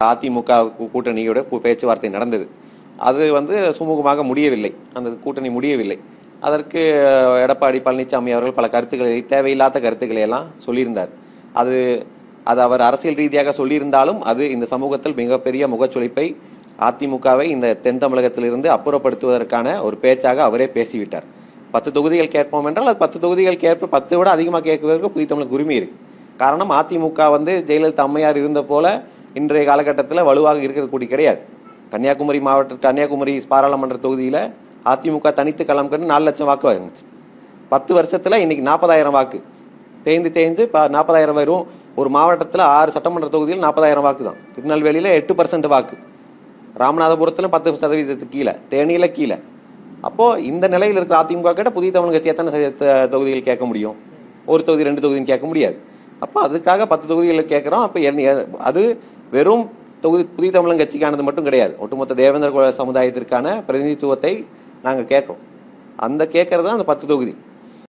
அதிமுக கூட்டணியோட பேச்சுவார்த்தை நடந்தது. அது சுமூகமாக முடியவில்லை. அந்த கூட்டணி முடியவில்லை. அதற்கு எடப்பாடி பழனிசாமி அவர்கள் பல கருத்துக்களை, தேவையில்லாத கருத்துக்களை எல்லாம் சொல்லியிருந்தார். அது அது அவர் அரசியல் ரீதியாக சொல்லியிருந்தாலும் அது இந்த சமூகத்தில் மிகப்பெரிய முகச்சுளிப்பை, அதிமுகவை இந்த தென் தமிழகத்திலிருந்து அப்புறப்படுத்துவதற்கான ஒரு பேச்சாக அவரே பேசிவிட்டார். 10 தொகுதிகள் கேட்போம் என்றால் அது 10 தொகுதிகள் கேட்ப 10 விட அதிகமாக கேட்குவதற்கு புதிய தமிழுக்கு உரிமை இருக்கு. காரணம், அதிமுக ஜெயலலிதா அம்மையார் இருந்த போல இன்றைய காலகட்டத்தில் வலுவாக இருக்கக்கூடிய கிடையாது. கன்னியாகுமரி பாராளுமன்ற தொகுதியில் அதிமுக தனித்து களம் கண்டு 4 லட்சம் வாக்கு வாங்குச்சு. 10 வருஷத்துல இன்னைக்கு 40,000 வாக்கு தேய்ந்து 40,000 வரும். ஒரு மாவட்டத்தில் 6 சட்டமன்ற தொகுதியில் 40,000 வாக்கு தான். திருநெல்வேலியில் 8% வாக்கு, ராமநாதபுரத்தில் 10% கீழே, தேனியில கீழே. அப்போ இந்த நிலையில் இருக்கிற அதிமுக கிட்ட புதிய தமிழ் கட்சி எத்தனை தொகுதிகள் கேட்க முடியும்? ஒரு தொகுதி 2 தொகுதின்னு கேட்க முடியாது. அப்போ அதுக்காக 10 தொகுதிகளில் கேட்குறோம். அப்போ அது வெறும் புதிய தமிழ் கட்சிக்கானது மட்டும் கிடையாது. ஒட்டுமொத்த தேவேந்திர குல சமுதாயத்திற்கான பிரதிநிதித்துவத்தை நாங்கள் கேட்குறோம். அந்த கேட்கறது தான் அந்த 10 தொகுதி.